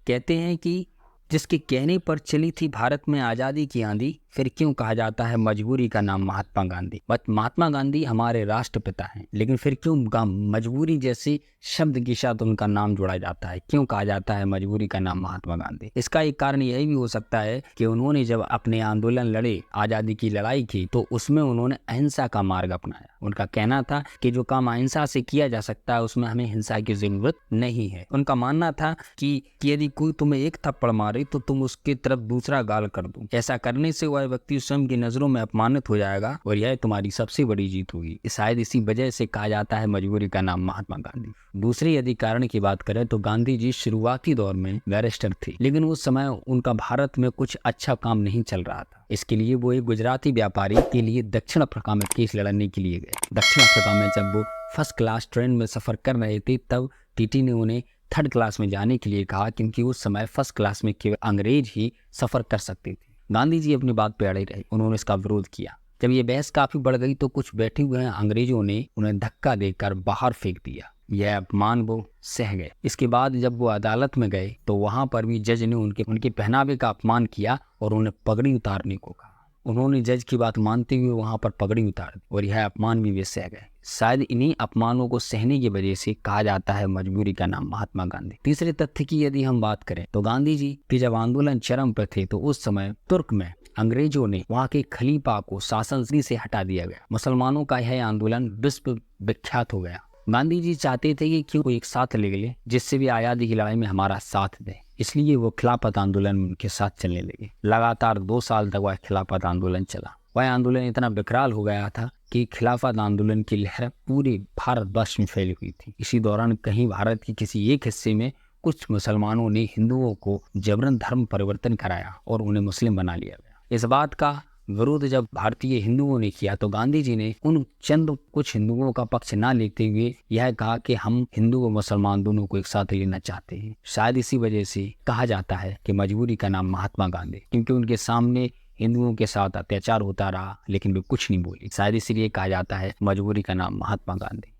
कहते हैं कि जिसके कहने पर चली थी भारत में आज़ादी की आंधी, फिर क्यों कहा जाता है मजबूरी का नाम महात्मा गांधी। बट महात्मा गांधी हमारे राष्ट्रपिता हैं, लेकिन फिर क्यों मजबूरी जैसे शब्द के साथ उनका नाम जोड़ा जाता है, क्यों कहा जाता है मजबूरी का नाम महात्मा गांधी। इसका एक कारण यही भी हो सकता है कि उन्होंने जब अपने आंदोलन लड़े, आज़ादी की लड़ाई की, तो उसमें उन्होंने अहिंसा का मार्ग अपनाया। उनका कहना था कि जो काम अहिंसा से किया जा सकता है उसमें हमें हिंसा की जरूरत नहीं है। उनका मानना था कि यदि कोई तुम्हें एक थप्पड़ मारे तो तुम उसके तरफ दूसरा गाल कर दो। ऐसा करने से वह व्यक्ति स्वयं की नजरों में अपमानित हो जाएगा और यह तुम्हारी सबसे बड़ी जीत होगी। शायद इसी वजह से कहा जाता है मजबूरी का नाम महात्मा गांधी। दूसरे यदि कारण की बात करें तो गांधी जी शुरुआती दौर में बैरिस्टर थे, लेकिन उस समय उनका भारत में कुछ अच्छा काम नहीं चल रहा था। इसके लिए वो एक गुजराती व्यापारी के लिए दक्षिण अफ्रीका में केस लड़ने के लिए गए। दक्षिण अफ्रीका में जब वो फर्स्ट क्लास ट्रेन में सफर कर रहे थे, तब टीटी ने उन्हें थर्ड क्लास में जाने के लिए कहा, क्योंकि उस समय फर्स्ट क्लास में केवल अंग्रेज ही सफर कर सकते थे। गांधी जी अपनी बात पे अड़े रहे, उन्होंने इसका विरोध किया। जब ये बहस काफी बढ़ गई तो कुछ बैठे हुए अंग्रेजों ने उन्हें धक्का देकर बाहर फेंक दिया। यह अपमान वो सह गए। इसके बाद जब वो अदालत में गए तो वहां पर भी जज ने उनके पहनावे का अपमान किया और उन्हें पगड़ी उतारने को कहा। उन्होंने जज की बात मानते हुए वहां पर पगड़ी उतार दी और यह अपमान भी वे सह गए। शायद इन्हीं अपमानों को सहने की वजह से कहा जाता है मजबूरी का नाम महात्मा गांधी। तीसरे तथ्य की यदि हम बात करें तो गांधी जी के जब आंदोलन चरम पर थे तो उस समय तुर्क में अंग्रेजों ने वहां के खलीफा को शासन से हटा दिया गया। मुसलमानों का यह आंदोलन विश्व विख्यात हो गया। गांधी जी चाहते थे कि क्यों कोई एक साथ ले जिससे भी आज़ादी की लड़ाई में हमारा साथ दे, इसलिए वो खिलाफत आंदोलन उनके साथ चलने लगे। लगातार 2 साल तक वह खिलाफत आंदोलन चला। वह आंदोलन इतना विकराल हो गया था कि खिलाफत आंदोलन की लहर पूरे भारतवर्ष में फैली हुई थी। इसी दौरान कहीं भारत के किसी एक हिस्से में कुछ मुसलमानों ने हिंदुओं को जबरन धर्म परिवर्तन कराया और उन्हें मुस्लिम बना लिया गया। इस बात का विरोध जब भारतीय हिंदुओं ने किया तो गांधी जी ने उन चंद कुछ हिंदुओं का पक्ष ना लेते हुए यह कहा कि हम हिंदू और मुसलमान दोनों को एक साथ लेना चाहते हैं। शायद इसी वजह से कहा जाता है कि मजबूरी का नाम महात्मा गांधी, क्योंकि उनके सामने हिंदुओं के साथ अत्याचार होता रहा लेकिन वे कुछ नहीं बोली। शायद इसीलिए कहा जाता है मजबूरी का नाम महात्मा गांधी।